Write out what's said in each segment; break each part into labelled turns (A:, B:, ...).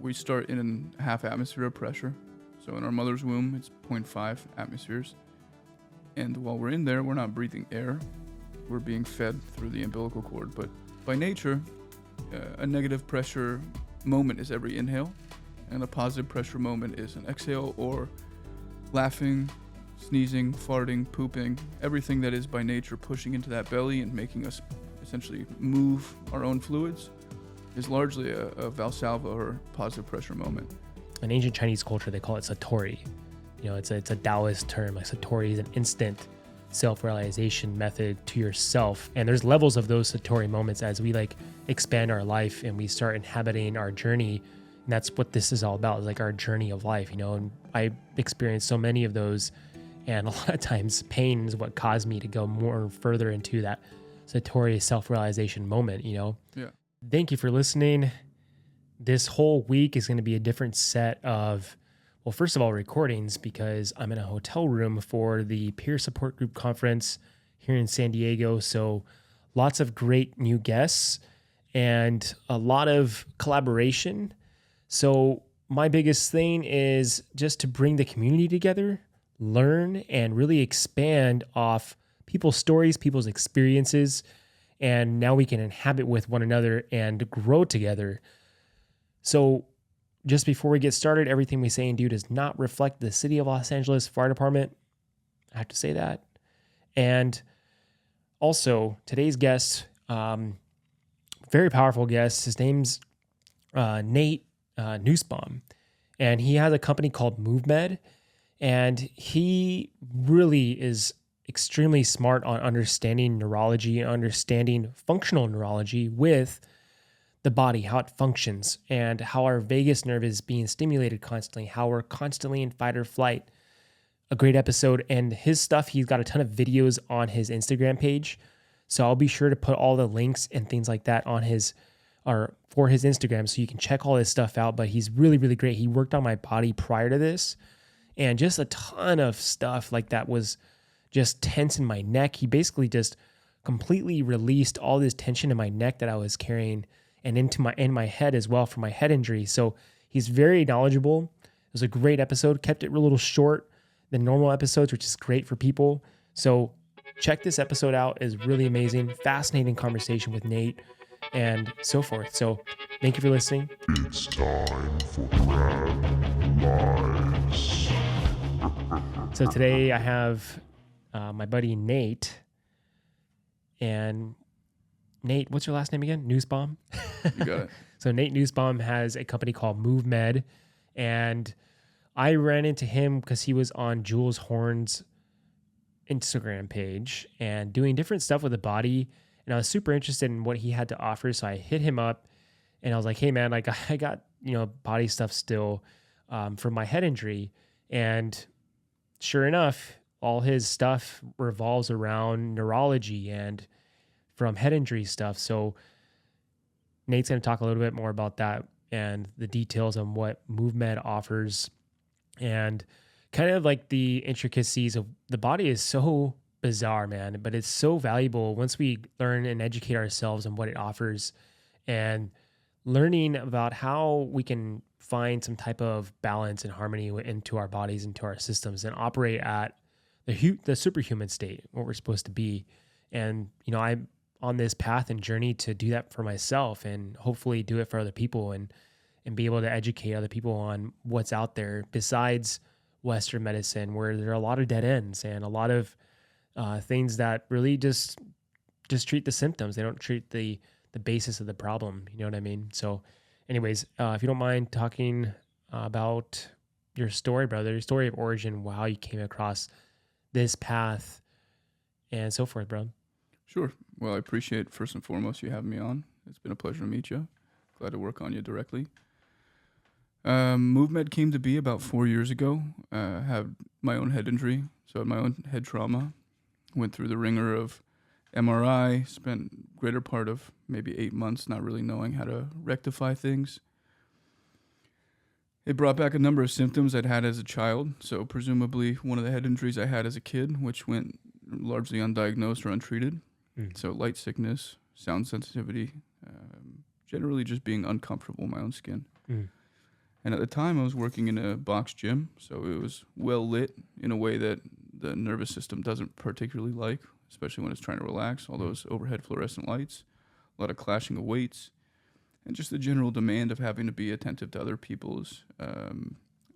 A: we start in a half atmosphere of pressure. So in our mother's womb, it's 0.5 atmospheres. And while we're in there, we're not breathing air. We're being fed through the umbilical cord. But by nature, a negative pressure moment is every inhale, and a positive pressure moment is an exhale, or laughing, sneezing, farting, pooping, everything that is by nature pushing into that belly and making us essentially move our own fluids is largely a Valsalva or positive pressure moment.
B: In ancient Chinese culture, they call it Satori. It's a Taoist term. Like Satori is an instant self-realization method to yourself. And there's levels of those Satori moments as we expand our life and we start inhabiting our journey. And that's what this is all about, is our journey of life, and I experienced so many of those. And a lot of times pain is what caused me to go more further into that Satori self-realization moment, Yeah. Thank you for listening. This whole week is going to be a different set of, well, first of all, recordings, because I'm in a hotel room for the Peer Support Group Conference here in San Diego. So lots of great new guests and a lot of collaboration. So my biggest thing is just to bring the community together, learn, and really expand off people's stories, people's experiences, and now we can inhabit with one another and grow together. So just before we get started, everything we say and do does not reflect the City of Los Angeles Fire Department. I have to say that. And also, today's guest, very powerful guest. His name's Nate Nussbaum, and he has a company called MovMed, and he really is extremely smart on understanding neurology and understanding functional neurology with the body, how it functions, and how our vagus nerve is being stimulated constantly, how we're constantly in fight or flight. A great episode. And his stuff, he's got a ton of videos on his Instagram page. So I'll be sure to put all the links and things like that on his, or for his Instagram, so you can check all his stuff out. But he's really, really great. He worked on my body prior to this, and just a ton of stuff that was just tense in my neck. He basically just completely released all this tension in my neck that I was carrying, and in my head as well for my head injury. So he's very knowledgeable. It was a great episode. Kept it a little short than normal episodes, which is great for people. So check this episode out. It's really amazing. Fascinating conversation with Nate and so forth. So thank you for listening.
C: It's time for Grab Lives.
B: So today I have my buddy Nate. And Nate, what's your last name again? Nussbaum?
A: You got it.
B: So Nate Nussbaum has a company called MovMed, and I ran into him because he was on Jules Horn's Instagram page and doing different stuff with the body, and I was super interested in what he had to offer. So I hit him up, and I was like, "Hey man, I got body stuff still from my head injury," and sure enough, all his stuff revolves around neurology and from head injury stuff. So Nate's going to talk a little bit more about that and the details on what MovMed offers, and kind of the intricacies of the body is so bizarre, man, but it's so valuable once we learn and educate ourselves on what it offers, and learning about how we can find some type of balance and harmony into our bodies, into our systems, and operate at the superhuman state, what we're supposed to be. And, I'm on this path and journey to do that for myself, and hopefully do it for other people, and be able to educate other people on what's out there besides Western medicine, where there are a lot of dead ends and a lot of things that really just treat the symptoms. They don't treat the basis of the problem. You know what I mean? So anyways, if you don't mind talking about your story, brother, your story of origin, how you came across this path and so forth, bro.
A: Sure. Well, I appreciate, first and foremost, you having me on. It's been a pleasure to meet you. Glad to work on you directly. MovMed came to be about 4 years ago. Had my own head injury, so I had my own head trauma. Went through the ringer of MRI, spent greater part of maybe 8 months not really knowing how to rectify things. It brought back a number of symptoms I'd had as a child, so presumably one of the head injuries I had as a kid, which went largely undiagnosed or untreated. So light sickness, sound sensitivity, generally just being uncomfortable in my own skin. And at the time, I was working in a box gym, so it was well lit in a way that the nervous system doesn't particularly like, especially when it's trying to relax. All those overhead fluorescent lights, a lot of clashing of weights, and just the general demand of having to be attentive to other people's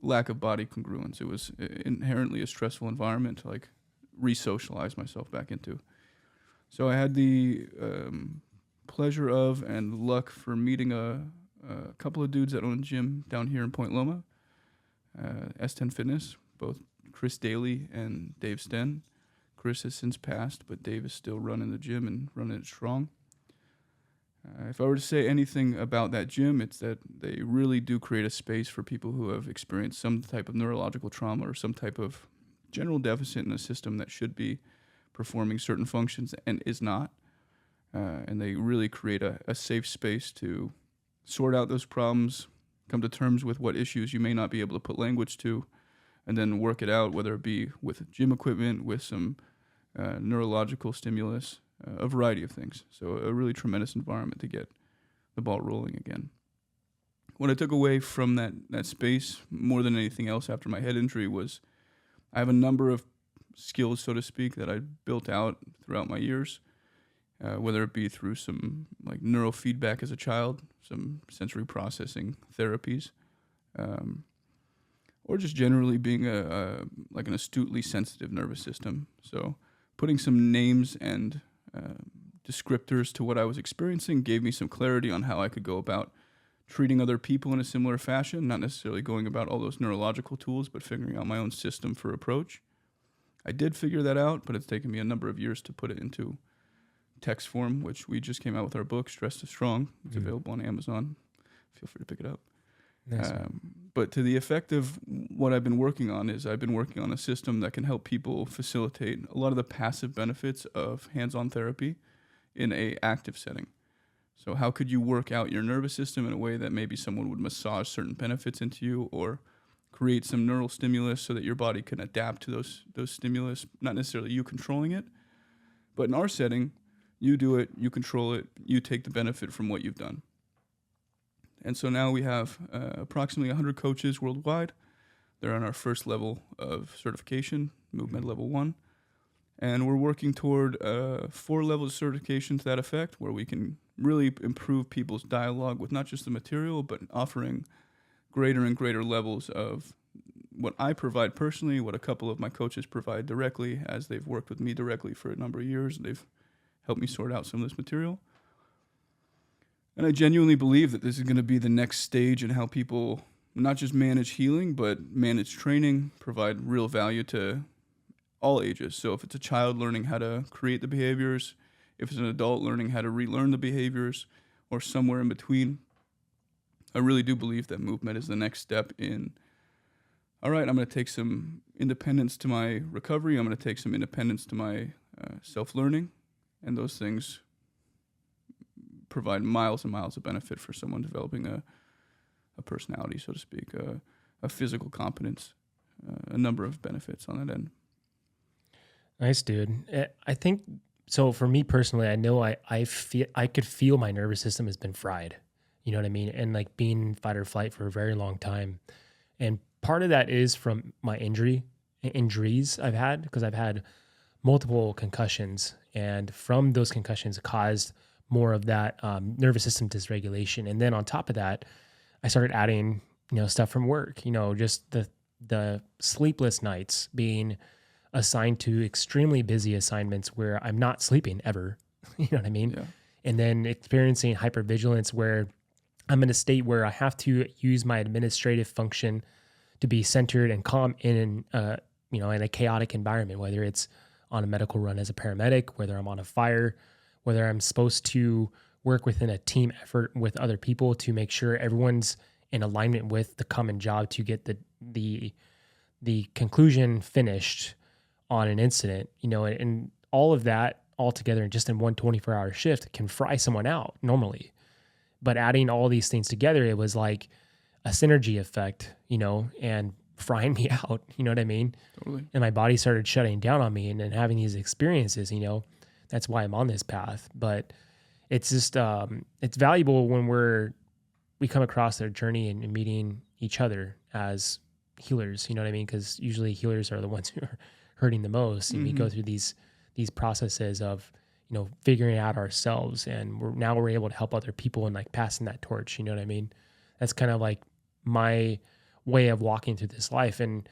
A: lack of body congruence. It was inherently a stressful environment to like re-socialize myself back into. So I had the pleasure of and luck for meeting a couple of dudes that own a gym down here in Point Loma, S10 Fitness, both Chris Daly and Dave Sten. Chris has since passed, but Dave is still running the gym and running it strong. If I were to say anything about that gym, it's that they really do create a space for people who have experienced some type of neurological trauma or some type of general deficit in a system that should be performing certain functions and is not. And they really create a safe space to sort out those problems, come to terms with what issues you may not be able to put language to, and then work it out, whether it be with gym equipment, with some neurological stimulus, a variety of things. So a really tremendous environment to get the ball rolling again. What I took away from that space more than anything else after my head injury was I have a number of skills, so to speak, that I built out throughout my years, whether it be through some like neurofeedback as a child, some sensory processing therapies, or just generally being like an astutely sensitive nervous system. So putting some names and descriptors to what I was experiencing gave me some clarity on how I could go about treating other people in a similar fashion, not necessarily going about all those neurological tools, but figuring out my own system for approach. I did figure that out, but it's taken me a number of years to put it into text form, which we just came out with our book, Stress to Strong. It's available on Amazon. Feel free to pick it up.
B: Nice.
A: But to the effect of what I've been working on is I've been working on a system that can help people facilitate a lot of the passive benefits of hands-on therapy in a active setting. So how could you work out your nervous system in a way that maybe someone would massage certain benefits into you or create some neural stimulus so that your body can adapt to those stimulus, not necessarily you controlling it, but in our setting, you do it, you control it, you take the benefit from what you've done. And so now we have approximately 100 coaches worldwide. They're on our first level of certification, MovMed Level 1. And we're working toward 4 levels of certification to that effect, where we can really improve people's dialogue with not just the material, but offering greater and greater levels of what I provide personally, what a couple of my coaches provide directly, as they've worked with me directly for a number of years. They've helped me sort out some of this material. And I genuinely believe that this is going to be the next stage in how people not just manage healing, but manage training, provide real value to all ages. So if it's a child learning how to create the behaviors, if it's an adult learning how to relearn the behaviors, or somewhere in between, I really do believe that MovMed is the next step in, all right, I'm going to take some independence to my recovery, I'm going to take some independence to my self-learning, and those things provide miles and miles of benefit for someone developing a personality, so to speak, a physical competence, a number of benefits on that end.
B: Nice, dude. I think, so for me personally, I know I could feel my nervous system has been fried. You know what I mean? And like being in fight or flight for a very long time. And part of that is from my injuries I've had, because I've had multiple concussions, and from those concussions caused more of that nervous system dysregulation. And then on top of that, I started adding, stuff from work, just the sleepless nights, being assigned to extremely busy assignments where I'm not sleeping ever. You know what I mean?
A: Yeah.
B: And then experiencing hypervigilance where I'm in a state where I have to use my administrative function to be centered and calm in a chaotic environment, whether it's on a medical run as a paramedic, whether I'm on a fire, whether I'm supposed to work within a team effort with other people to make sure everyone's in alignment with the common job to get the conclusion finished on an incident, and all of that all together just in one 24-hour shift can fry someone out normally. But adding all these things together, it was like a synergy effect, and frying me out, you know what I mean?
A: Totally.
B: And my body started shutting down on me, and then having these experiences, that's why I'm on this path. But it's just, it's valuable when we're we come across their journey and meeting each other as healers, you know what I mean? Because usually healers are the ones who are hurting the most. And we go through these processes of, you know, figuring it out ourselves, and we're able to help other people and like passing that torch, you know what I mean? That's kind of like my way of walking through this life. And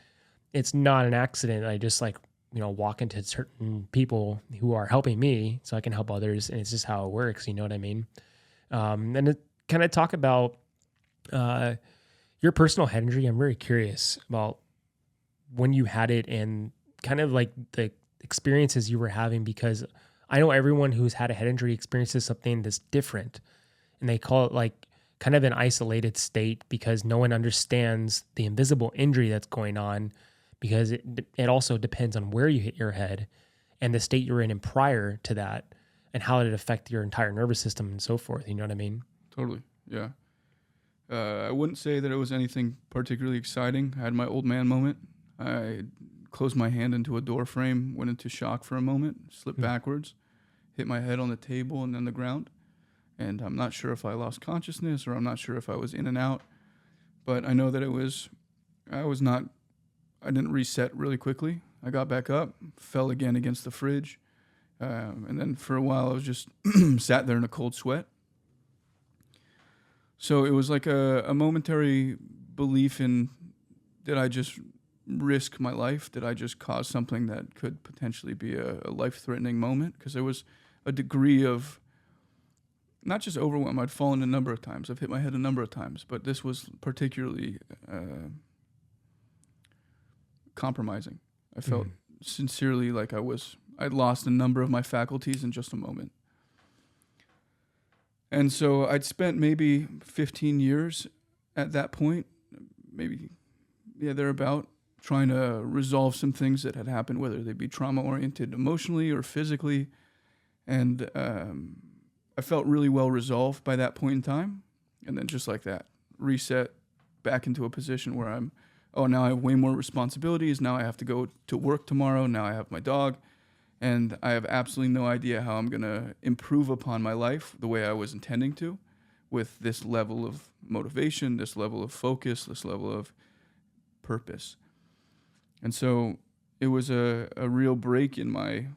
B: it's not an accident. I just like, you know, walk into certain people who are helping me so I can help others. And it's just how it works. You know what I mean? And it kind of talk about your personal head injury. I'm very curious about when you had it and kind of like the experiences you were having, because I know everyone who's had a head injury experiences something that's different, and they call it like kind of an isolated state because no one understands the invisible injury that's going on, because it also depends on where you hit your head and the state you're in prior to that and how it affect your entire nervous system and so forth. You know what I mean?
A: Totally. Yeah. I wouldn't say that it was anything particularly exciting. I had my old man moment. I closed my hand into a door frame, went into shock for a moment, slipped backwards, hit my head on the table and then the ground. And I'm not sure if I lost consciousness or I'm not sure if I was in and out. But I know that I didn't reset really quickly. I got back up, fell again against the fridge. And then for a while I was just sat there in a cold sweat. So it was like a momentary belief in, did I just risk my life? Did I just cause something that could potentially be a life-threatening moment? Because there was a degree of, not just overwhelm, I'd fallen a number of times. I've hit my head a number of times, but this was particularly compromising. I felt sincerely like I'd lost a number of my faculties in just a moment. And so I'd spent maybe 15 years at that point, maybe, thereabout, trying to resolve some things that had happened, whether they be trauma-oriented emotionally or physically. And I felt really well resolved by that point in time. And then just like that, reset back into a position where now I have way more responsibilities. Now I have to go to work tomorrow. Now I have my dog. And I have absolutely no idea how I'm going to improve upon my life the way I was intending to, with this level of motivation, this level of focus, this level of purpose. And so it was a real break in my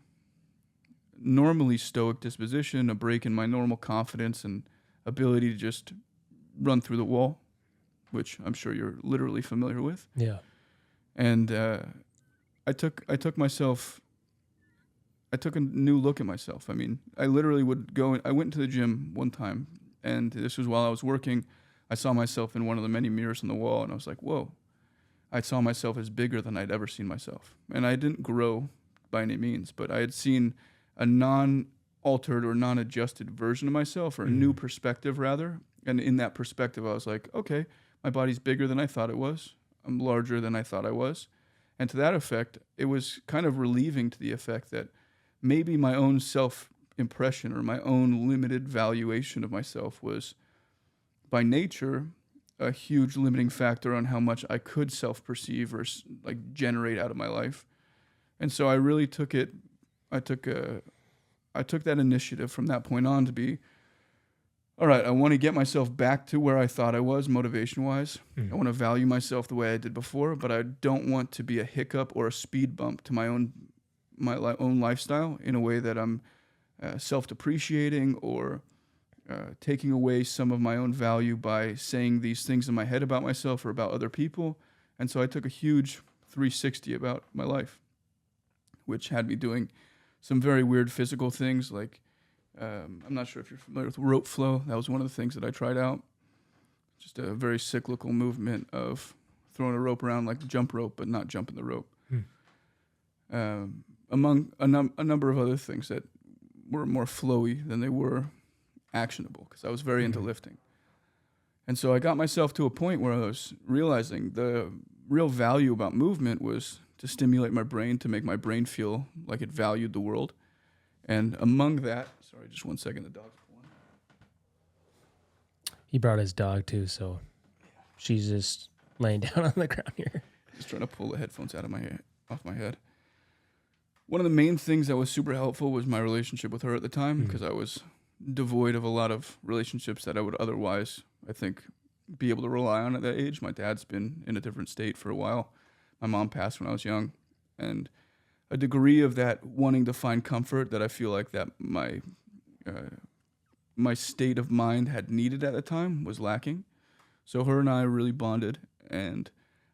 A: normally stoic disposition, a break in my normal confidence and ability to just run through the wall, which I'm sure you're literally familiar with.
B: Yeah.
A: And I took a new look at myself. I mean, I literally I went to the gym one time, and this was while I was working. I saw myself in one of the many mirrors on the wall, and I was like, whoa. I saw myself as bigger than I'd ever seen myself. And I didn't grow by any means, but I had seen a non-altered or non-adjusted version of myself, or a new perspective, rather. And in that perspective, I was like, okay, my body's bigger than I thought it was. I'm larger than I thought I was. And to that effect, it was kind of relieving to the effect that maybe my own self-impression or my own limited valuation of myself was, by nature, a huge limiting factor on how much I could self-perceive or like generate out of my life. And so I really took that initiative from that point on to be, all right, I want to get myself back to where I thought I was motivation-wise. I want to value myself the way I did before, but I don't want to be a hiccup or a speed bump to my own lifestyle in a way that I'm self-depreciating or taking away some of my own value by saying these things in my head about myself or about other people. And so I took a huge 360 about my life, which had me doing some very weird physical things. Like, I'm not sure if you're familiar with rope flow. That was one of the things that I tried out. Just a very cyclical movement of throwing a rope around like the jump rope, but not jumping the rope. Among a number of other things that were more flowy than they were actionable, because I was very into lifting. And so I got myself to a point where I was realizing the real value about movement was to stimulate my brain, to make my brain feel like it valued the world. And among that, sorry, just 1 second, the dog's pulling.
B: He brought his dog too, so she's just laying down on the ground here.
A: Just trying to pull the headphones off my head. One of the main things that was super helpful was my relationship with her at the time, because I was devoid of a lot of relationships that I would otherwise, I think, be able to rely on at that age. My dad's been in a different state for a while. My mom passed when I was young, and a degree of that wanting to find comfort that I feel like that my state of mind had needed at the time was lacking. So her and I really bonded, and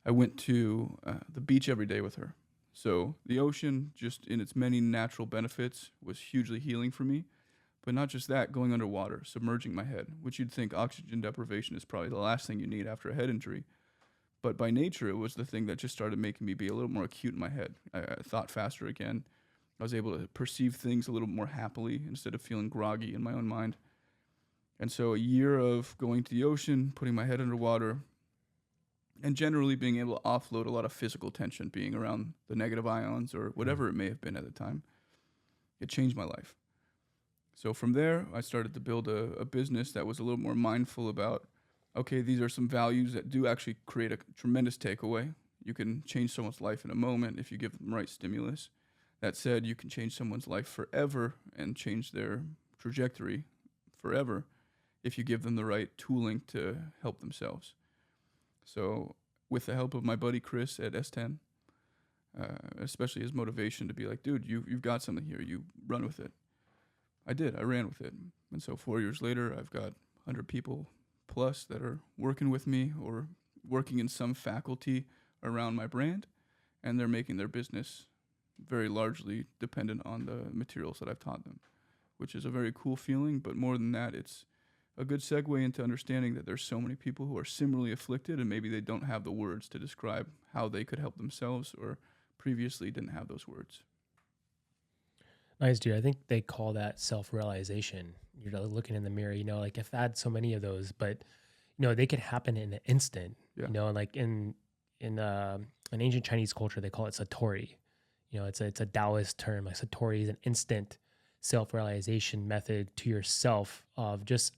A: I went to the beach every day with her. So the ocean, just in its many natural benefits, was hugely healing for me. But not just that, going underwater, submerging my head, which you'd think oxygen deprivation is probably the last thing you need after a head injury. But by nature, it was the thing that just started making me be a little more acute in my head. I thought faster again. I was able to perceive things a little more happily instead of feeling groggy in my own mind. And so a year of going to the ocean, putting my head underwater, and generally being able to offload a lot of physical tension, being around the negative ions or whatever it may have been at the time, it changed my life. So from there, I started to build a business that was a little more mindful about, okay, these are some values that do actually create a tremendous takeaway. You can change someone's life in a moment if you give them the right stimulus. That said, you can change someone's life forever and change their trajectory forever if you give them the right tooling to help themselves. So with the help of my buddy Chris at S10, especially his motivation to be like, dude, you've got something here, you run with it. I did. I ran with it. And so 4 years later, I've got 100 people plus that are working with me or working in some faculty around my brand, and they're making their business very largely dependent on the materials that I've taught them, which is a very cool feeling. But more than that, it's a good segue into understanding that there's so many people who are similarly afflicted, and maybe they don't have the words to describe how they could help themselves or previously didn't have those words.
B: Nice, dude. I think they call that self-realization. You're looking in the mirror, like I've had so many of those, but they could happen in an instant.
A: Yeah.
B: Like in an ancient Chinese culture, they call it satori. It's a Taoist term. Like satori is an instant self-realization method to yourself of just,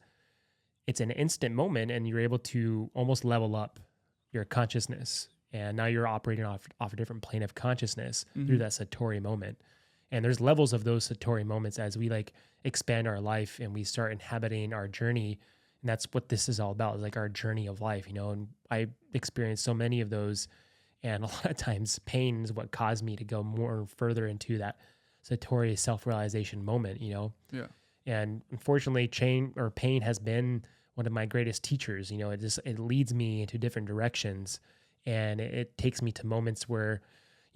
B: it's an instant moment, and you're able to almost level up your consciousness. And now you're operating off a different plane of consciousness through that satori moment. And there's levels of those satori moments as we expand our life and we start inhabiting our journey. And that's what this is all about, is like our journey of life, and I experienced so many of those. And a lot of times pain is what caused me to go more further into that satori self-realization moment,
A: Yeah.
B: And unfortunately, pain has been one of my greatest teachers. It leads me into different directions, and it takes me to moments where,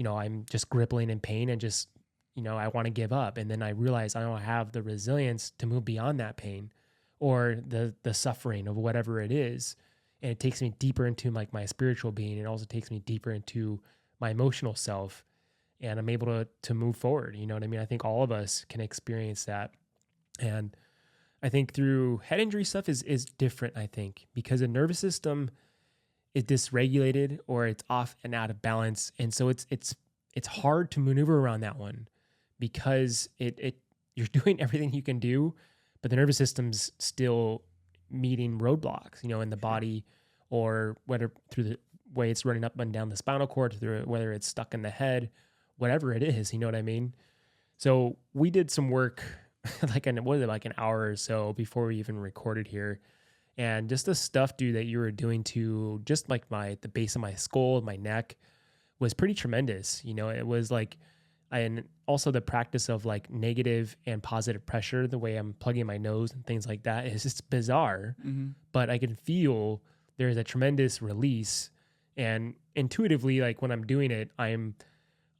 B: I'm just gripping in pain and just, I want to give up. And then I realize I don't have the resilience to move beyond that pain or the suffering of whatever it is. And it takes me deeper into my spiritual being. It also takes me deeper into my emotional self, and I'm able to move forward. You know what I mean? I think all of us can experience that. And I think through head injury stuff is different, I think, because the nervous system is dysregulated or it's off and out of balance. And so it's hard to maneuver around that one, because you're doing everything you can do, but the nervous system's still meeting roadblocks, in the body, or whether through the way it's running up and down the spinal cord, whether it's stuck in the head, whatever it is, you know what I mean? So we did some work like an hour or so before we even recorded here. And just the stuff, dude, that you were doing to just the base of my skull, my neck, was pretty tremendous. It was and also the practice of negative and positive pressure, the way I'm plugging my nose and things like that, is just bizarre. But I can feel there's a tremendous release, and intuitively, when I'm doing it, I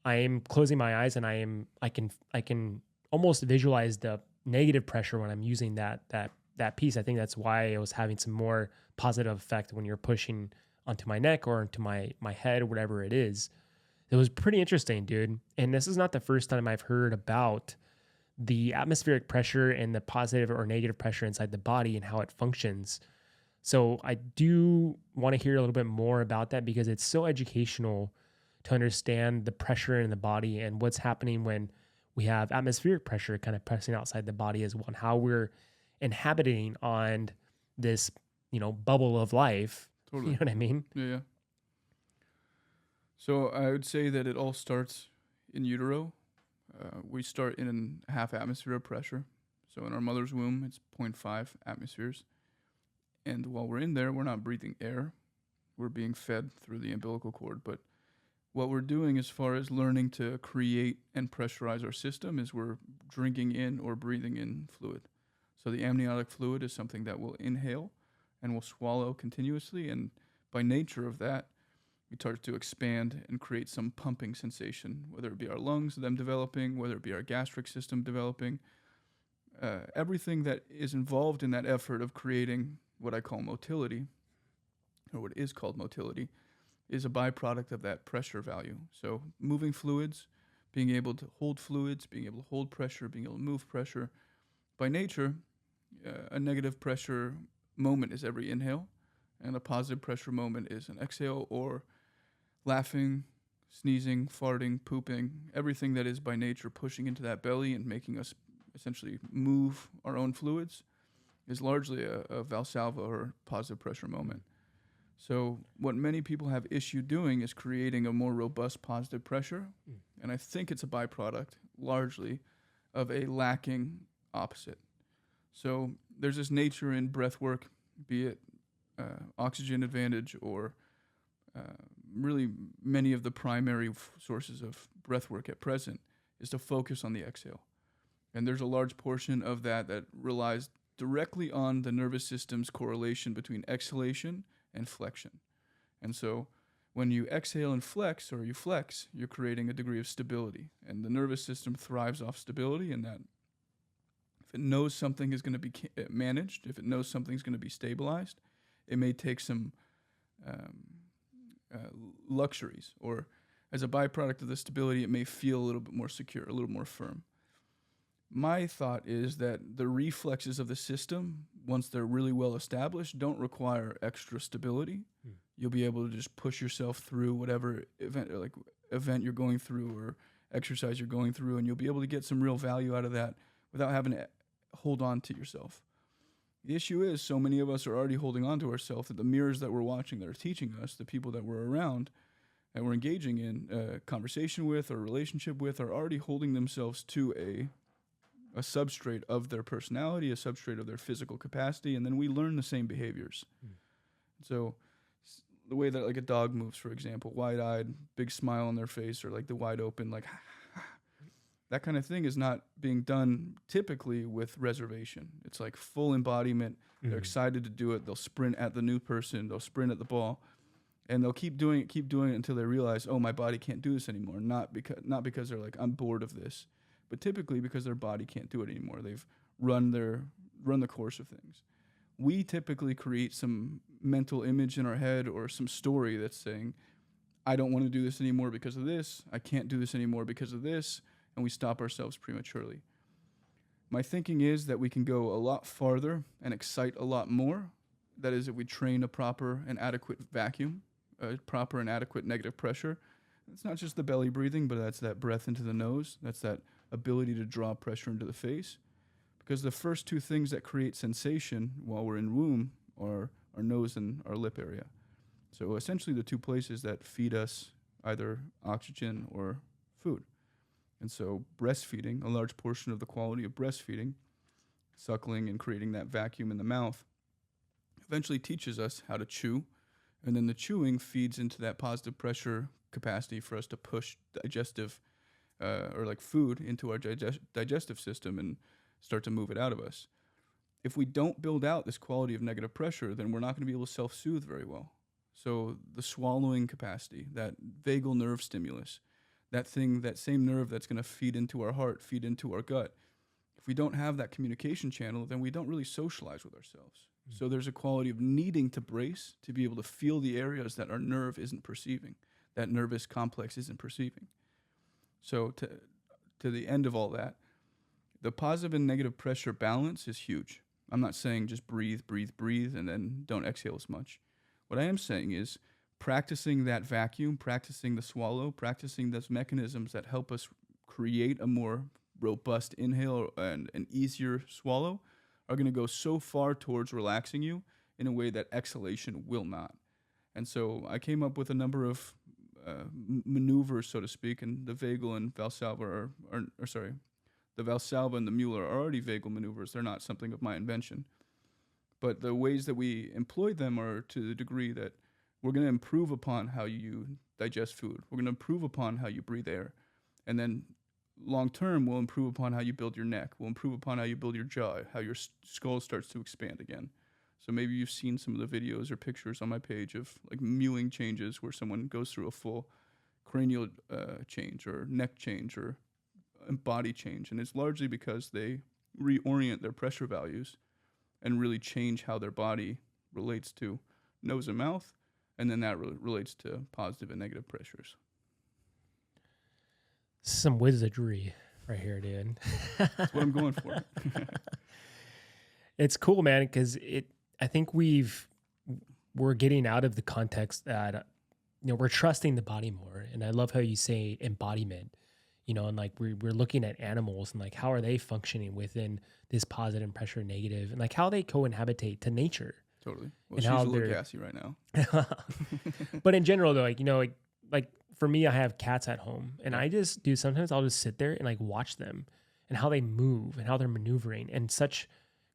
B: am closing my eyes, and I can almost visualize the negative pressure when I'm using that piece. I think that's why I was having some more positive effect when you're pushing onto my neck or into my head or whatever it is. It was pretty interesting, dude. And this is not the first time I've heard about the atmospheric pressure and the positive or negative pressure inside the body and how it functions. So I do want to hear a little bit more about that, because it's so educational to understand the pressure in the body and what's happening when we have atmospheric pressure kind of pressing outside the body as well, and how we're inhabiting on this, bubble of life.
A: Totally.
B: You know what I mean?
A: Yeah. So I would say that it all starts in utero. We start in a half atmosphere of pressure. So in our mother's womb, it's 0.5 atmospheres. And while we're in there, we're not breathing air. We're being fed through the umbilical cord. But what we're doing as far as learning to create and pressurize our system is we're drinking in or breathing in fluid. So the amniotic fluid is something that we'll inhale and we'll swallow continuously. And by nature of that, we start to expand and create some pumping sensation, whether it be our lungs, them developing, whether it be our gastric system developing. Everything that is involved in that effort of creating what I call motility, or what is called motility, is a byproduct of that pressure value. So moving fluids, being able to hold fluids, being able to hold pressure, being able to move pressure. By nature, a negative pressure moment is every inhale, and a positive pressure moment is an exhale, or laughing, sneezing, farting, pooping, everything that is by nature pushing into that belly and making us essentially move our own fluids is largely a Valsalva or positive pressure moment. So what many people have issue doing is creating a more robust positive pressure, and I think it's a byproduct largely of a lacking opposite. So there's this nature in breath work, be it oxygen advantage or really many of the primary sources of breath work at present is to focus on the exhale. And there's a large portion of that relies directly on the nervous system's correlation between exhalation and flexion. And so when you exhale and flex, or you flex, you're creating a degree of stability. And the nervous system thrives off stability, and that if it knows something is going to be managed, if it knows something's going to be stabilized, it may take some luxuries, or as a byproduct of the stability, it may feel a little bit more secure, a little more firm. My thought is that the reflexes of the system, once they're really well established, don't require extra stability. You'll be able to just push yourself through whatever event you're going through or exercise you're going through, and you'll be able to get some real value out of that without having to hold on to yourself. The issue is so many of us are already holding on to ourselves that the mirrors that we're watching that are teaching us, the people that we're around and we're engaging in conversation with or relationship with, are already holding themselves to a substrate of their personality, a substrate of their physical capacity, and then we learn the same behaviors. So the way that like a dog moves, for example, wide-eyed, big smile on their face, or like the wide open, like that kind of thing is not being done typically with reservation. It's like full embodiment. They're excited to do it. They'll sprint at the new person. They'll sprint at the ball, and they'll keep doing it until they realize, oh, my body can't do this anymore. Not because they're like, I'm bored of this, but typically because their body can't do it anymore. They've run the course of things. We typically create some mental image in our head or some story that's saying, I don't want to do this anymore because of this. I can't do this anymore because of this. And we stop ourselves prematurely. My thinking is that we can go a lot farther and excite a lot more. That is, if we train a proper and adequate vacuum, a proper and adequate negative pressure. It's not just the belly breathing, but that's that breath into the nose. That's that ability to draw pressure into the face. Because the first two things that create sensation while we're in womb are our nose and our lip area. So essentially the two places that feed us either oxygen or food. And so breastfeeding, a large portion of the quality of breastfeeding, suckling and creating that vacuum in the mouth, eventually teaches us how to chew. And then the chewing feeds into that positive pressure capacity for us to push digestive or like food into our digestive system and start to move it out of us. If we don't build out this quality of negative pressure, then we're not going to be able to self-soothe very well. So the swallowing capacity, that vagal nerve stimulus, that same nerve that's going to feed into our heart, feed into our gut. If we don't have that communication channel, then we don't really socialize with ourselves. So there's a quality of needing to brace to be able to feel the areas that our nerve isn't perceiving, that nervous complex isn't perceiving. So to the end of all that, the positive and negative pressure balance is huge. I'm not saying just breathe, and then don't exhale as much. What I am saying is practicing that vacuum, practicing the swallow, practicing those mechanisms that help us create a more robust inhale and an easier swallow are going to go so far towards relaxing you in a way that exhalation will not. And so I came up with a number of maneuvers, so to speak, and the vagal and Valsalva the Valsalva and the Mueller are already vagal maneuvers. They're not something of my invention. But the ways that we employ them are to the degree that we're going to improve upon how you digest food. We're going to improve upon how you breathe air. And then long term, we'll improve upon how you build your neck. We'll improve upon how you build your jaw, how your skull starts to expand again. So maybe you've seen some of the videos or pictures on my page of like mewing changes where someone goes through a full cranial change or neck change or body change. And it's largely because they reorient their pressure values and really change how their body relates to nose and mouth. And then that relates to positive and negative pressures.
B: Some wizardry right here, dude.
A: That's what I'm going for.
B: It's cool, man, because I think we're getting out of the context that we're trusting the body more. And I love how you say embodiment, and like we're looking at animals and like how are they functioning within this positive pressure, negative, and like how they co-inhabitate to nature.
A: Totally. Well,
B: and
A: she's a little gassy right now.
B: But in general, though, like for me, I have cats at home, and I just do. Sometimes I'll just sit there and like watch them and how they move and how they're maneuvering and such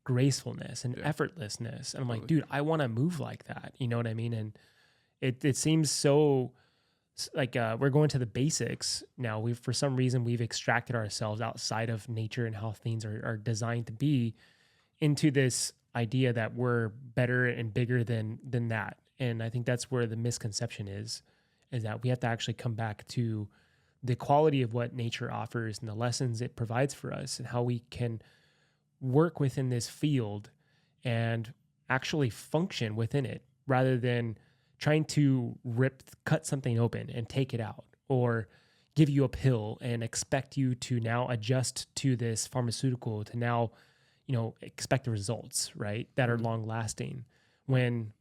B: gracefulness and effortlessness. And I'm like, dude, I want to move like that. You know what I mean? And it seems so like we're going to the basics now. For some reason we've extracted ourselves outside of nature and how things are designed to be into this idea that we're better and bigger than that. And I think that's where the misconception is that we have to actually come back to the quality of what nature offers and the lessons it provides for us and how we can work within this field and actually function within it rather than trying to cut something open and take it out or give you a pill and expect you to now adjust to this pharmaceutical to now expect the results, right, that are long lasting, when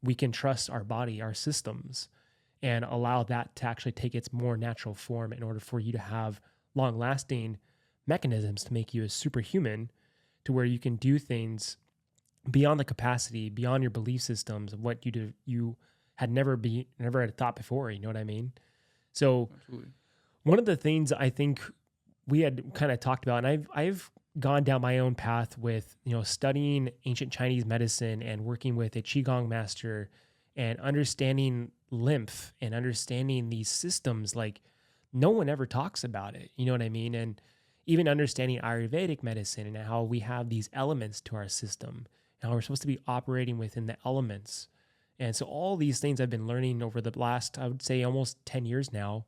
B: we can trust our body, our systems, and allow that to actually take its more natural form in order for you to have long lasting mechanisms to make you a superhuman, to where you can do things beyond the capacity, beyond your belief systems of what you had never had thought before. You know what I mean? So
A: Absolutely.
B: One of the things I think we had kind of talked about, and I've gone down my own path with, studying ancient Chinese medicine and working with a Qigong master and understanding lymph and understanding these systems. Like no one ever talks about it. You know what I mean? And even understanding Ayurvedic medicine and how we have these elements to our system and how we're supposed to be operating within the elements. And so all these things I've been learning over the last, I would say almost 10 years now,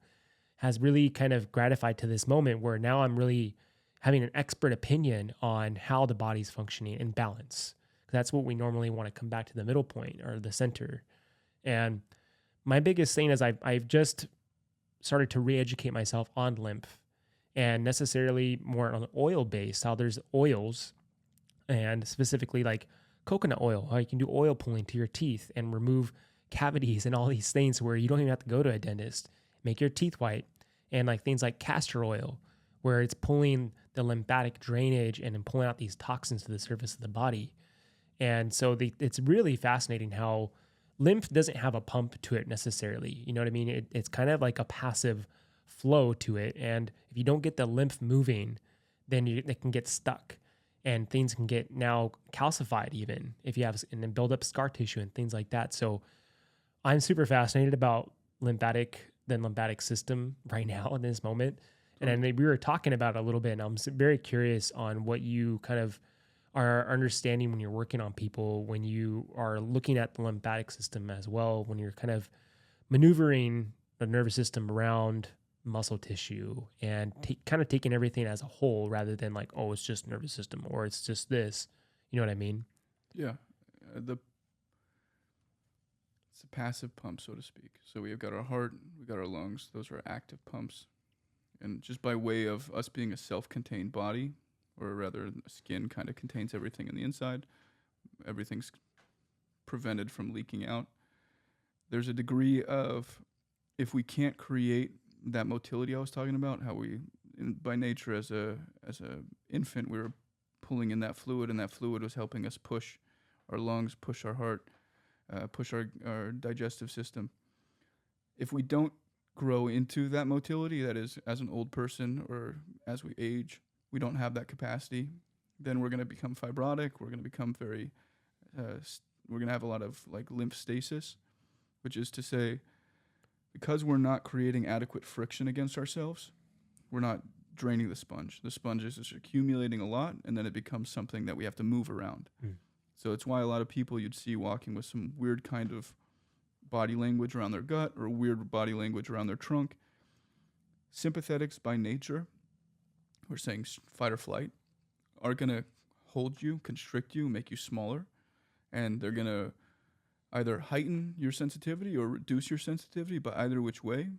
B: has really kind of gratified to this moment where now I'm really having an expert opinion on how the body's functioning in balance. That's what we normally want to come back to the middle point or the center. And my biggest thing is I've just started to re-educate myself on lymph and necessarily more on oil based, how there's oils and specifically like coconut oil, how you can do oil pulling to your teeth and remove cavities and all these things where you don't even have to go to a dentist, make your teeth white. And like things like castor oil, where it's pulling the lymphatic drainage and pulling out these toxins to the surface of the body. And so it's really fascinating how lymph doesn't have a pump to it necessarily. You know what I mean? It's kind of like a passive flow to it. And if you don't get the lymph moving, then it can get stuck and things can get now calcified even if you have, and then build up scar tissue and things like that. So I'm super fascinated about the lymphatic system right now in this moment. And then we were talking about it a little bit, and I'm very curious on what you kind of are understanding when you're working on people, when you are looking at the lymphatic system as well, when you're kind of maneuvering the nervous system around muscle tissue and kind of taking everything as a whole rather than like, oh, it's just nervous system or it's just this. You know what I mean?
A: Yeah. It's a passive pump, so to speak. So we've got our heart, we've got our lungs. Those are active pumps. And just by way of us being a self-contained body, or rather skin kind of contains everything in the inside, everything's prevented from leaking out. There's a degree of, if we can't create that motility I was talking about, how by nature as a infant, we were pulling in that fluid, and that fluid was helping us push our lungs, push our heart, push our digestive system. If we don't grow into that motility, that is, as an old person or as we age, we don't have that capacity, then we're going to become fibrotic. We're going to become very we're going to have a lot of like lymph stasis, which is to say, because we're not creating adequate friction against ourselves, we're not draining the sponge. The sponge is just accumulating a lot, and then it becomes something that we have to move around. So it's why a lot of people you'd see walking with some weird kind of body language around their gut or weird body language around their trunk. Sympathetics by nature, we're saying fight or flight, are going to hold you, constrict you, make you smaller, and they're going to either heighten your sensitivity or reduce your sensitivity, but either which way,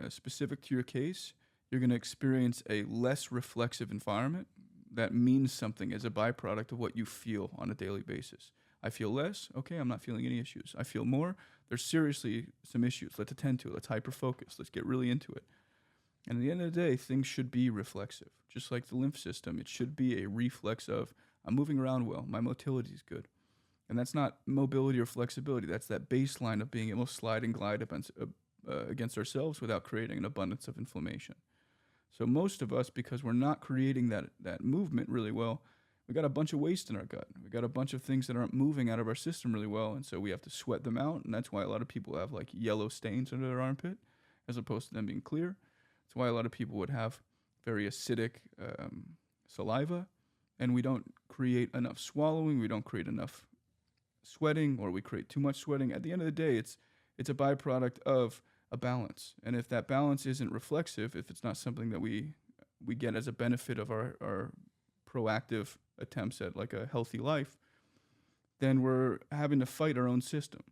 A: specific to your case, you're going to experience a less reflexive environment that means something as a byproduct of what you feel on a daily basis. I feel less, okay, I'm not feeling any issues. I feel more, there's seriously some issues. Let's attend to it. Let's hyper-focus. Let's get really into it. And at the end of the day, things should be reflexive. Just like the lymph system, it should be a reflex of, I'm moving around well, my motility is good. And that's not mobility or flexibility. That's that baseline of being able to slide and glide against ourselves without creating an abundance of inflammation. So most of us, because we're not creating that movement really well, we got a bunch of waste in our gut. We got a bunch of things that aren't moving out of our system really well, and so we have to sweat them out, and that's why a lot of people have like yellow stains under their armpit as opposed to them being clear. That's why a lot of people would have very acidic saliva, and we don't create enough swallowing, we don't create enough sweating, or we create too much sweating. At the end of the day, it's a byproduct of a balance. And if that balance isn't reflexive, if it's not something that we get as a benefit of our proactive attempts at like a healthy life, then we're having to fight our own system.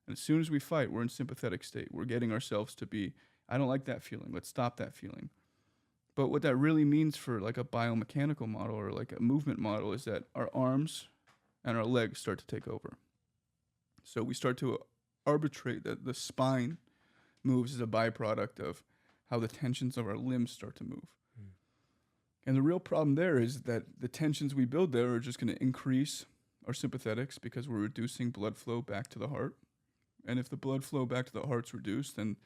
A: And as soon as we fight, we're in sympathetic state. We're getting ourselves to be, I don't like that feeling. Let's stop that feeling. But what that really means for like a biomechanical model or like a movement model is that our arms and our legs start to take over. So we start to arbitrate that the spine moves as a byproduct of how the tensions of our limbs start to move. And the real problem there is that the tensions we build there are just going to increase our sympathetics because we're reducing blood flow back to the heart. And if the blood flow back to the heart's reduced, then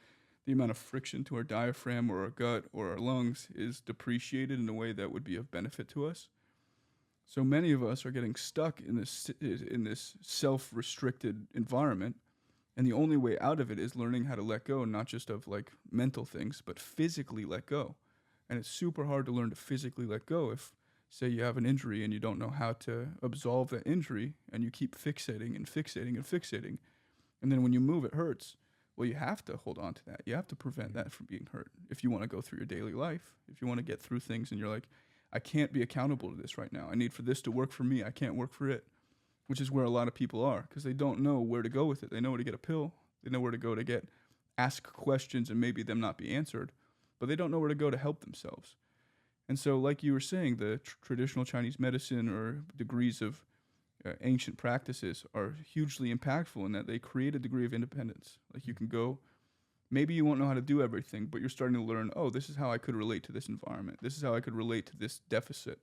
A: the amount of friction to our diaphragm or our gut or our lungs is depreciated in a way that would be of benefit to us. So many of us are getting stuck in this self-restricted environment, and the only way out of it is learning how to let go, not just of like mental things, but physically let go. And it's super hard to learn to physically let go if, say, you have an injury and you don't know how to absolve that injury, and you keep fixating and fixating and fixating, and then when you move, it hurts. Well, you have to hold on to that. You have to prevent that from being hurt if you want to go through your daily life, if you want to get through things and you're like, I can't be accountable to this right now. I need for this to work for me. I can't work for it, which is where a lot of people are because they don't know where to go with it. They know where to get a pill. They know where to go to ask questions and maybe them not be answered, but they don't know where to go to help themselves. And so like you were saying, the traditional Chinese medicine or degrees of ancient practices are hugely impactful in that they create a degree of independence. Like you can go, maybe you won't know how to do everything, but you're starting to learn, oh, this is how I could relate to this environment. This is how I could relate to this deficit.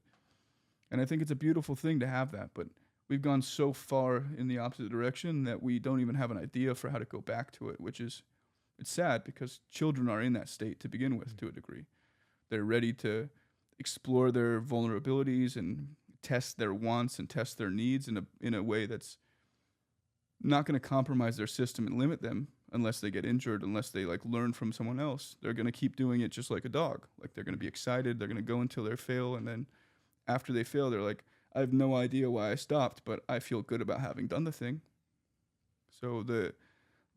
A: And I think it's a beautiful thing to have that, but we've gone so far in the opposite direction that we don't even have an idea for how to go back to it, which is, it's sad because children are in that state to begin with to a degree. They're ready to explore their vulnerabilities and test their wants and test their needs in a way that's not going to compromise their system and limit them unless they get injured, unless they like learn from someone else. They're going to keep doing it just like a dog. Like they're going to be excited. They're going to go until they fail. And then after they fail, they're like, I have no idea why I stopped, but I feel good about having done the thing. So the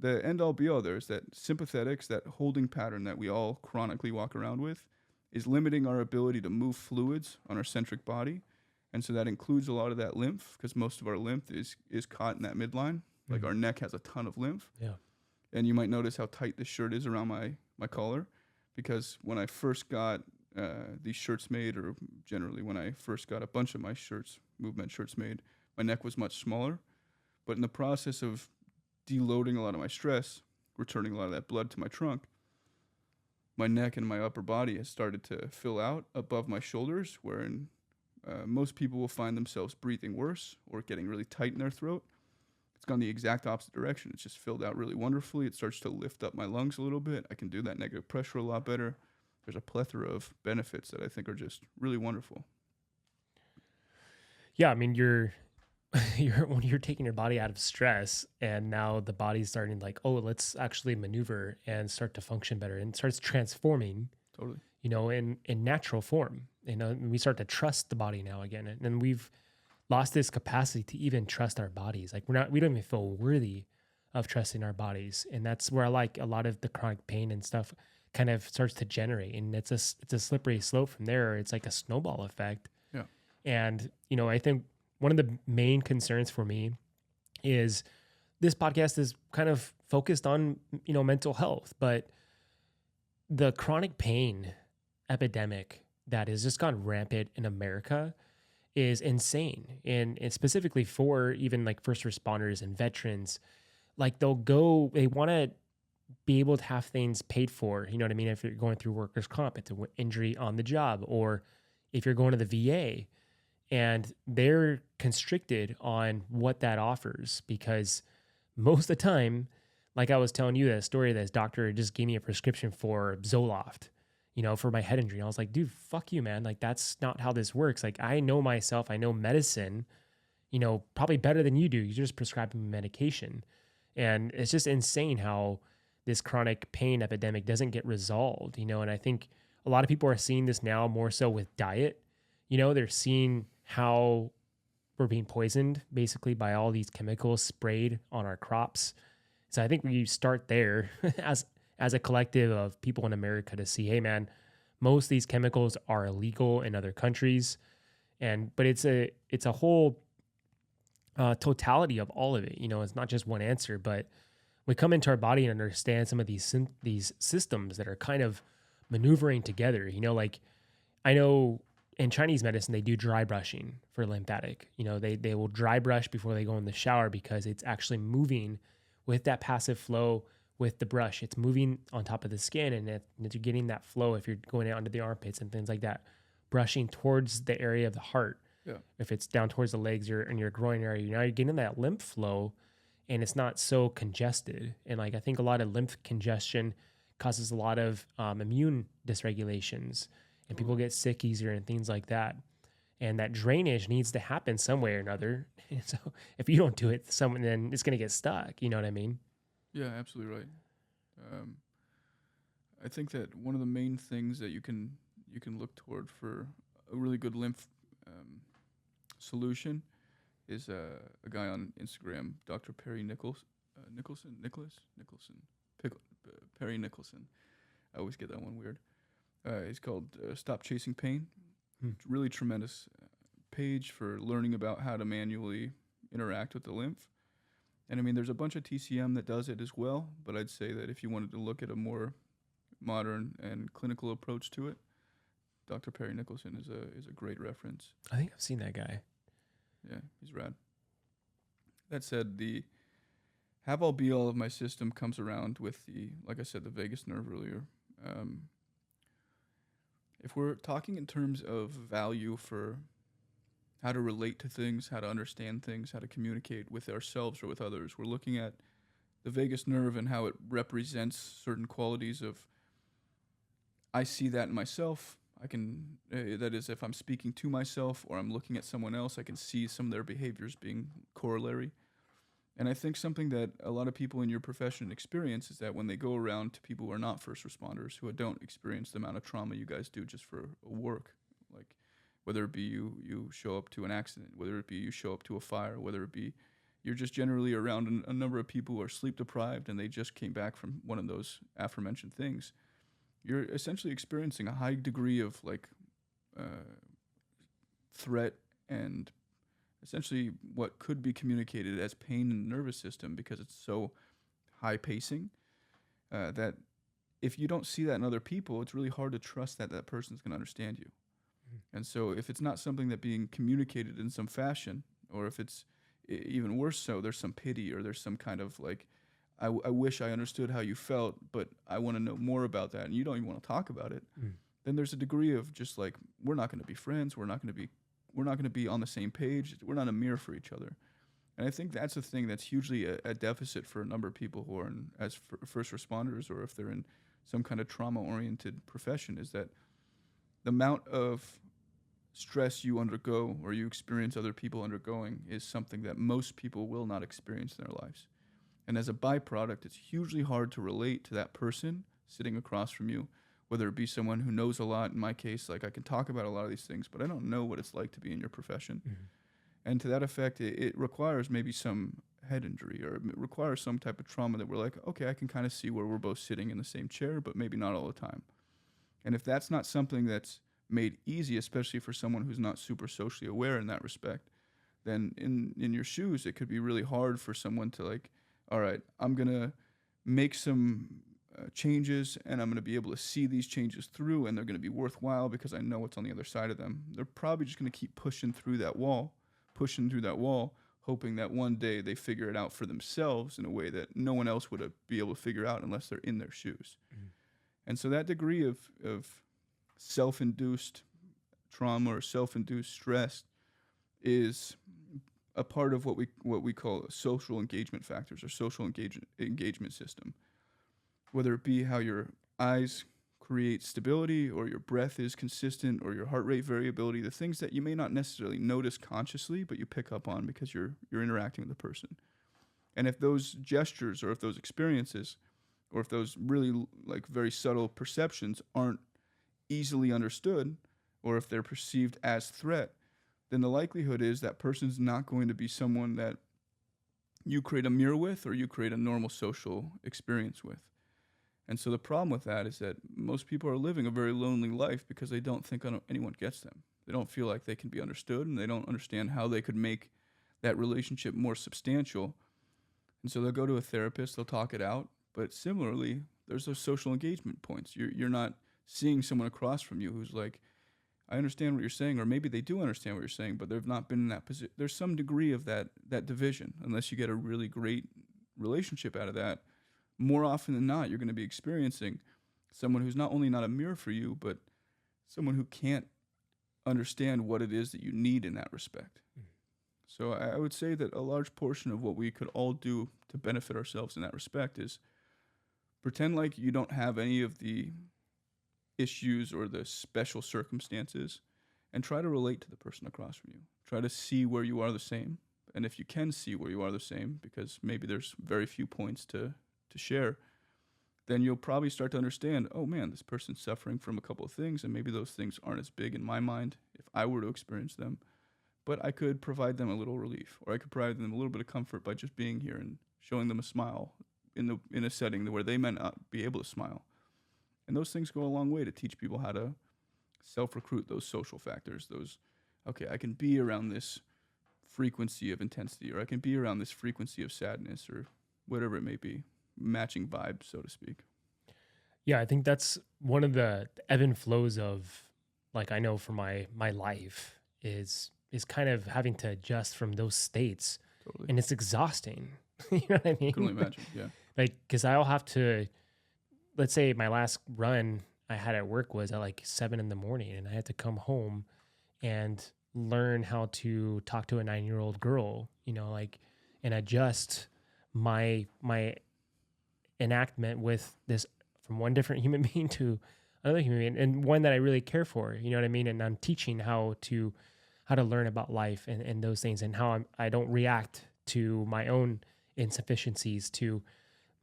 A: end all be all there is that sympathetics, that holding pattern that we all chronically walk around with, is limiting our ability to move fluids on our centric body. And so that includes a lot of that lymph because most of our lymph is caught in that midline. Like our neck has a ton of lymph.
B: Yeah.
A: And you might notice how tight this shirt is around my collar because when I first got these shirts made, or generally when I first got a bunch of my shirts, MovMed shirts made, my neck was much smaller. But in the process of deloading a lot of my stress, returning a lot of that blood to my trunk, my neck and my upper body has started to fill out above my shoulders, wherein most people will find themselves breathing worse or getting really tight in their throat. It's gone the exact opposite direction. It's just filled out really wonderfully. It starts to lift up my lungs a little bit. I can do that negative pressure a lot better. There's a plethora of benefits that I think are just really wonderful.
B: Yeah, I mean, when you're taking your body out of stress, and now the body's starting like, oh, let's actually maneuver and start to function better, and starts transforming,
A: Totally.
B: in natural form. And we start to trust the body now again, and we've lost this capacity to even trust our bodies. Like we don't even feel worthy of trusting our bodies, and that's where like a lot of the chronic pain and stuff kind of starts to generate, and it's a slippery slope from there. It's like a snowball effect.
A: Yeah.
B: And I think one of the main concerns for me is this podcast is kind of focused on, mental health, but the chronic pain epidemic that has just gone rampant in America is insane. And specifically for even like first responders and veterans, like they want to be able to have things paid for, you know what I mean? If you're going through workers' comp, it's an injury on the job, or if you're going to the VA, and they're constricted on what that offers, because most of the time, like I was telling you that story, this doctor just gave me a prescription for Zoloft, for my head injury. I was like, dude, fuck you, man. Like, that's not how this works. Like, I know myself, I know medicine, probably better than you do. You're just prescribing me medication. And it's just insane how this chronic pain epidemic doesn't get resolved, and I think a lot of people are seeing this now more so with diet. They're seeing how we're being poisoned basically by all these chemicals sprayed on our crops. So I think we start there as a collective of people in America to see, hey man, most of these chemicals are illegal in other countries, but it's a whole totality of all of it. It's not just one answer, but we come into our body and understand some of these systems that are kind of maneuvering together. Like I know in Chinese medicine, they do dry brushing for lymphatic. They will dry brush before they go in the shower, because it's actually moving with that passive flow with the brush. It's moving on top of the skin, and you're getting that flow if you're going out under the armpits and things like that, brushing towards the area of the heart.
A: Yeah.
B: If it's down towards the legs or in your groin area, now you're getting that lymph flow, and it's not so congested. And like I think a lot of lymph congestion causes a lot of immune dysregulations, and people get sick easier and things like that. And that drainage needs to happen some way or another. So if you don't do it, then it's going to get stuck. You know what I mean?
A: Yeah, absolutely right. I think that one of the main things that you can look toward for a really good lymph solution is a guy on Instagram, Dr. Perry Nicholson. Perry Nicholson. I always get that one weird. It's called Stop Chasing Pain. It's a really tremendous page for learning about how to manually interact with the lymph. And I mean, there's a bunch of TCM that does it as well, but I'd say that if you wanted to look at a more modern and clinical approach to it, Dr. Perry Nicholson is a great reference.
B: I think I've seen that guy.
A: Yeah, he's rad. That said, the have all be all of my system comes around with like I said, the vagus nerve earlier. If we're talking in terms of value for how to relate to things, how to understand things, how to communicate with ourselves or with others, we're looking at the vagus nerve and how it represents certain qualities of, I see that in myself. I can, that is, if I'm speaking to myself or I'm looking at someone else, I can see some of their behaviors being corollary. And I think something that a lot of people in your profession experience is that when they go around to people who are not first responders, who don't experience the amount of trauma you guys do just for work, like whether it be you show up to an accident, whether it be you show up to a fire, whether it be you're just generally around a number of people who are sleep deprived and they just came back from one of those aforementioned things, you're essentially experiencing a high degree of like threat and essentially what could be communicated as pain in the nervous system because it's so high pacing that if you don't see that in other people, it's really hard to trust that that person's going to understand you. And so if it's not something that being communicated in some fashion, or if it's even worse so, there's some pity or there's some kind of like, I wish I understood how you felt, but I want to know more about that, and you don't even want to talk about it, then there's a degree of just like, we're not going to be friends, we're not going to be on the same page, we're not a mirror for each other. And I think that's a thing that's hugely a deficit for a number of people who are as first responders, or if they're in some kind of trauma-oriented profession, is that the amount of stress you undergo or you experience other people undergoing is something that most people will not experience in their lives. And as a byproduct, it's hugely hard to relate to that person sitting across from you, whether it be someone who knows a lot. In my case, like I can talk about a lot of these things, but I don't know what it's like to be in your profession.
B: Mm-hmm.
A: And to that effect, it requires maybe some head injury, or it requires some type of trauma that we're like, okay, I can kind of see where we're both sitting in the same chair, but maybe not all the time. And if that's not something that's made easy, especially for someone who's not super socially aware in that respect, then in your shoes, it could be really hard for someone to like, all right, I'm going to make some changes, and I'm going to be able to see these changes through, and they're going to be worthwhile because I know what's on the other side of them. They're probably just going to keep pushing through that wall, hoping that one day they figure it out for themselves in a way that no one else would be able to figure out unless they're in their shoes. Mm-hmm. And so that degree of self-induced trauma or self-induced stress is a part of what we call social engagement factors or social engagement system. Whether it be how your eyes create stability, or your breath is consistent, or your heart rate variability, the things that you may not necessarily notice consciously, but you pick up on because you're interacting with the person. And if those gestures, or if those experiences, or if those really like very subtle perceptions aren't easily understood, or if they're perceived as threat, then the likelihood is that person's not going to be someone that you create a mirror with, or you create a normal social experience with. And so the problem with that is that most people are living a very lonely life because they don't think anyone gets them. They don't feel like they can be understood, and they don't understand how they could make that relationship more substantial. And so they'll go to a therapist, they'll talk it out. But similarly, there's those social engagement points. You're not seeing someone across from you who's like, I understand what you're saying, or maybe they do understand what you're saying, but they've not been in that position. There's some degree of that division, unless you get a really great relationship out of that. More often than not, you're going to be experiencing someone who's not only not a mirror for you, but someone who can't understand what it is that you need in that respect. Mm-hmm. So I would say that a large portion of what we could all do to benefit ourselves in that respect is pretend like you don't have any of the issues or the special circumstances, and try to relate to the person across from you. Try to see where you are the same. And if you can see where you are the same, because maybe there's very few points to share, then you'll probably start to understand, oh man, this person's suffering from a couple of things, and maybe those things aren't as big in my mind if I were to experience them, but I could provide them a little relief, or I could provide them a little bit of comfort by just being here and showing them a smile in a setting where they might not be able to smile. And those things go a long way to teach people how to self-recruit those social factors, okay, I can be around this frequency of intensity, or I can be around this frequency of sadness, or whatever it may be. Matching vibe, so to speak.
B: Yeah, I think that's one of the ebb and flows of, like, I know for my life is kind of having to adjust from those states. Totally. And it's exhausting. You know what I mean?
A: I can only imagine, yeah.
B: Like, because I'll have to, let's say my last run I had at work was at like 7 a.m, and I had to come home and learn how to talk to a 9-year-old girl, like, and adjust my enactment with this from one different human being to another human being, and one that I really care for, you know what I mean? And I'm teaching how to learn about life and those things, and how I don't react to my own insufficiencies to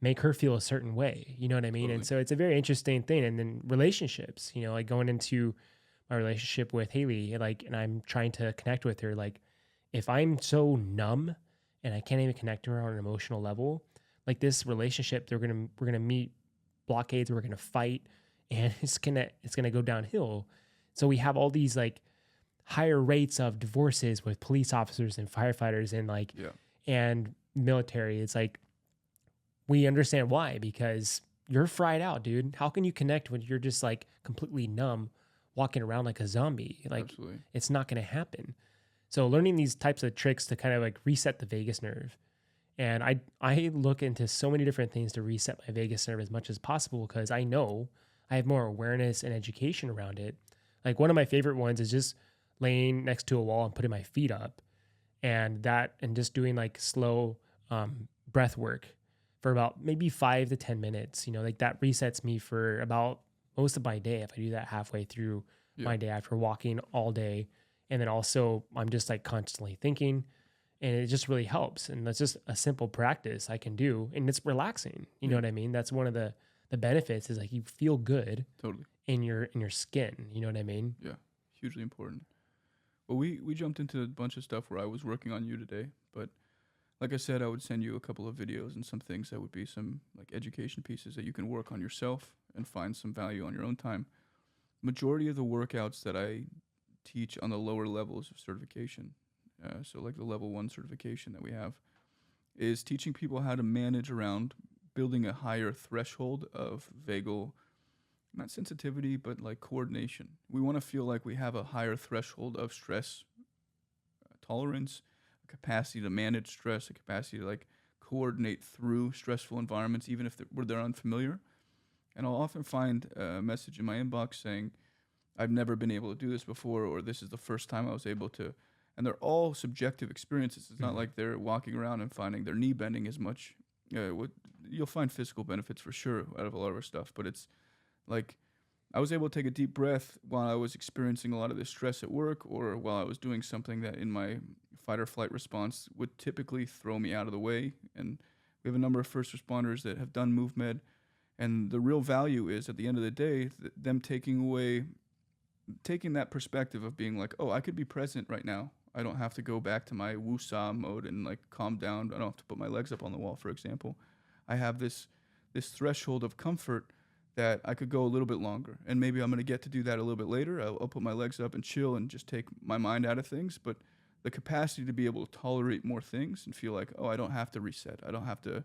B: make her feel a certain way, you know what I mean? Totally. And so it's a very interesting thing. And then relationships, like going into my relationship with Haley, like, and I'm trying to connect with her, like, if I'm so numb and I can't even connect to her on an emotional level, like this relationship, we're gonna meet blockades, we're gonna fight, and it's gonna go downhill. So we have all these like higher rates of divorces with police officers and firefighters and and military. It's like, we understand why, because you're fried out, dude. How can you connect when you're just like completely numb, walking around like a zombie? Like, absolutely. It's not gonna happen. So learning these types of tricks to kind of like reset the vagus nerve. And I look into so many different things to reset my vagus nerve as much as possible, because I know I have more awareness and education around it. Like, one of my favorite ones is just laying next to a wall and putting my feet up, and just doing like slow breath work for about maybe 5 to 10 minutes. Like that resets me for about most of my day if I do that halfway through my day after walking all day And then also I'm just like constantly thinking, and it just really helps. And that's just a simple practice I can do, and it's relaxing. You know what I mean? That's one of the benefits is like you feel good
A: Totally.
B: in your skin. You know what I mean?
A: Yeah. Hugely important. Well, we jumped into a bunch of stuff where I was working on you today, but like I said, I would send you a couple of videos and some things that would be some like education pieces that you can work on yourself and find some value on your own time. Majority of the workouts that I teach on the lower levels of certification, so like the level 1 certification that we have, is teaching people how to manage around building a higher threshold of vagal, not sensitivity, but like coordination. We want to feel like we have a higher threshold of stress tolerance, a capacity to manage stress, a capacity to like coordinate through stressful environments, even if they're unfamiliar. And I'll often find a message in my inbox saying, I've never been able to do this before, or this is the first time I was able to. And they're all subjective experiences. It's not like they're walking around and finding their knee bending as much. You'll find physical benefits for sure out of a lot of our stuff, but it's like I was able to take a deep breath while I was experiencing a lot of this stress at work, or while I was doing something that in my fight or flight response would typically throw me out of the way. And we have a number of first responders that have done MovMed, and the real value is at the end of the day, them taking that perspective of being like, oh, I could be present right now. I don't have to go back to my woo-saw mode and like calm down. I don't have to put my legs up on the wall, for example. I have this threshold of comfort that I could go a little bit longer. And maybe I'm going to get to do that a little bit later. I'll put my legs up and chill and just take my mind out of things. But the capacity to be able to tolerate more things and feel like, oh, I don't have to reset. I don't have to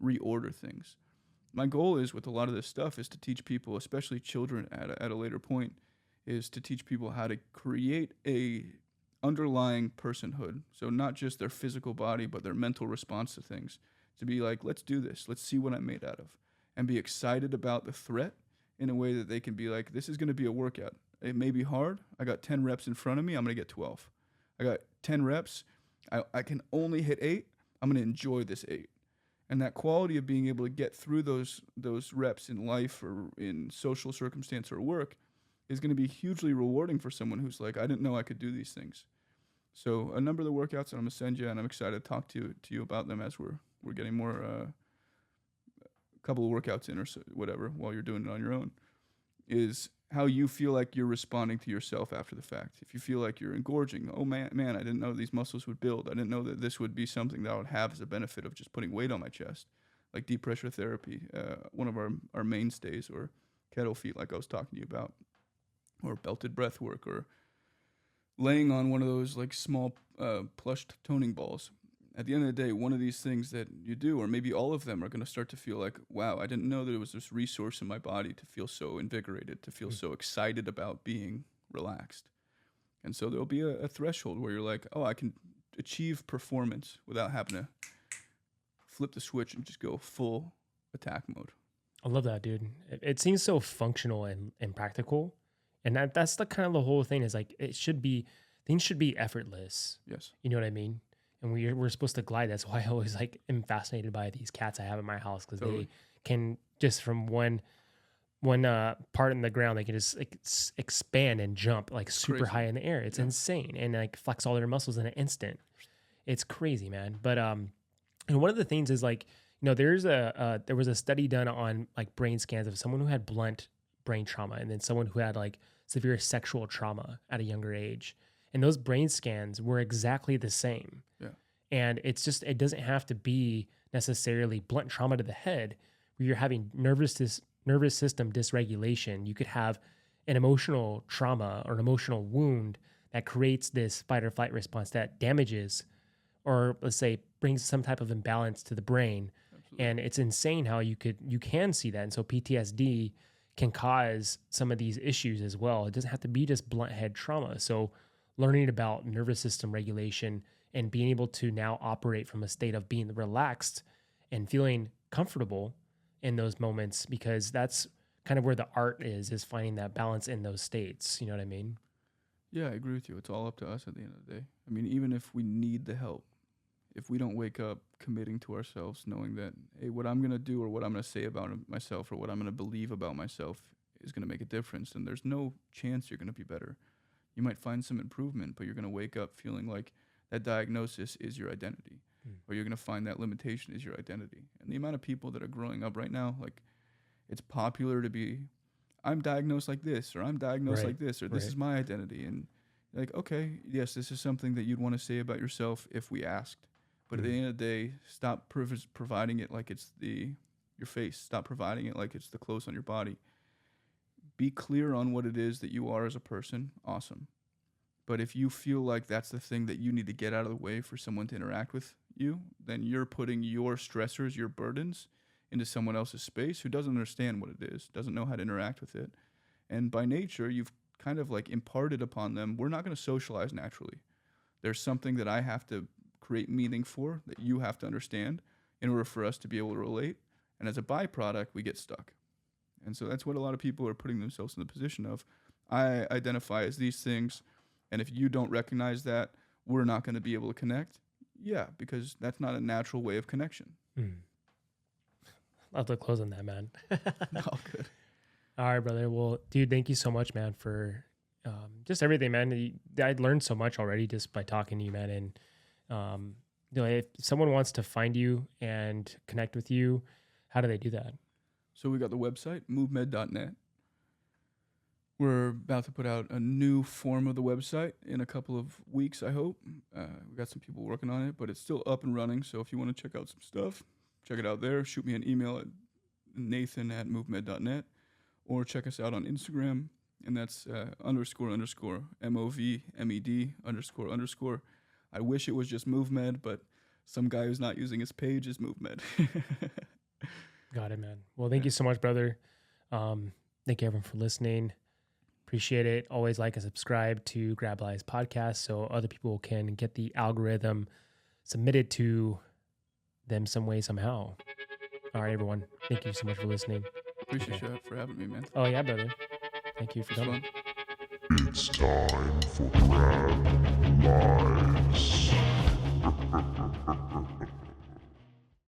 A: reorder things. My goal is with a lot of this stuff is to teach people, especially children at a later point, is to teach people how to create a underlying personhood. So not just their physical body, but their mental response to things. To be like, let's do this. Let's see what I'm made out of. And be excited about the threat in a way that they can be like, this is going to be a workout. It may be hard. I got 10 reps in front of me. I'm going to get 12. I got 10 reps. I can only hit 8. I'm going to enjoy this 8. And that quality of being able to get through those reps in life or in social circumstance or work is going to be hugely rewarding for someone who's like, I didn't know I could do these things. So a number of the workouts that I'm going to send you, and I'm excited to talk to you about them as we're getting more couple of workouts in or so, whatever, while you're doing it on your own, is how you feel like you're responding to yourself after the fact. If you feel like you're engorging, oh man, I didn't know these muscles would build. I didn't know that this would be something that I would have as a benefit of just putting weight on my chest, like deep pressure therapy, one of our mainstays, or kettle feet like I was talking to you about, or belted breath work, or laying on one of those like small plush toning balls. At the end of the day, one of these things that you do, or maybe all of them, are going to start to feel like, wow, I didn't know that there was this resource in my body to feel so invigorated, to feel so excited about being relaxed. And so there'll be a threshold where you're like, oh, I can achieve performance without having to flip the switch and just go full attack mode.
B: I love that, dude. It seems so functional and practical. And that's the kind of the whole thing is like, things should be effortless.
A: Yes.
B: You know what I mean? And we're supposed to glide. That's why I always like am fascinated by these cats I have in my house, because they can just from one part in the ground, they can just like expand and jump like super high in the air. It's insane, and like flex all their muscles in an instant. It's crazy, man. But and one of the things is like, you know, there was a study done on like brain scans of someone who had blunt brain trauma and then someone who had like severe sexual trauma at a younger age. And those brain scans were exactly the same.
A: Yeah.
B: And it doesn't have to be necessarily blunt trauma to the head where you're having nervous system dysregulation. You could have an emotional trauma or an emotional wound that creates this fight or flight response that damages, or let's say brings some type of imbalance to the brain. Absolutely. And it's insane how you can see that. And so PTSD can cause some of these issues as well. It doesn't have to be just blunt head trauma. So learning about nervous system regulation and being able to now operate from a state of being relaxed and feeling comfortable in those moments, because that's kind of where the art is finding that balance in those states. You know what I mean?
A: Yeah, I agree with you. It's all up to us at the end of the day. I mean, even if we need the help, if we don't wake up committing to ourselves, knowing that, hey, what I'm going to do or what I'm going to say about myself or what I'm going to believe about myself is going to make a difference, then there's no chance you're going to be better. You might find some improvement, but you're going to wake up feeling like that diagnosis is your identity, or you're going to find that limitation is your identity. And the amount of people that are growing up right now, like, it's popular to be, I'm diagnosed like this, or I'm diagnosed
B: Right,
A: like this, or this
B: right.
A: is my identity. And like, okay, yes, this is something that you'd want to say about yourself if we asked. But at the end of the day, stop providing it like it's your face. Stop providing it like it's the clothes on your body. Be clear on what it is that you are as a person. Awesome. But if you feel like that's the thing that you need to get out of the way for someone to interact with you, then you're putting your stressors, your burdens into someone else's space who doesn't understand what it is, doesn't know how to interact with it. And by nature, you've kind of like imparted upon them, we're not going to socialize naturally. There's something that I have to create meaning for, that you have to understand in order for us to be able to relate. And as a byproduct, we get stuck. And so that's what a lot of people are putting themselves in the position of. I identify as these things, and if you don't recognize that, we're not going to be able to connect. Yeah, because that's not a natural way of connection.
B: I'll have to close on that, man.
A: All good.
B: All right, brother. Well, dude, thank you so much, man, for just everything, man. I learned so much already just by talking to you, man. And if someone wants to find you and connect with you, how do they do that?
A: So we got the website, MovMed.net. We're about to put out a new form of the website in a couple of weeks, I hope. We got some people working on it, but it's still up and running. So if you want to check out some stuff, check it out there. Shoot me an email at nathan@movmed.net, or check us out on Instagram, and that's __MOVMED__. I wish it was just MovMed, but some guy who's not using his page is MovMed.
B: Got it, man. Well, thank you so much, brother. Thank you, everyone, for listening. Appreciate it. Always like and subscribe to Grab Lies podcast so other people can get the algorithm submitted to them some way, somehow. All right, everyone. Thank you so much for listening.
A: Appreciate you for having me, man.
B: Oh, yeah, brother. Thank you for
A: It's
B: coming.
A: fun.
C: It's time for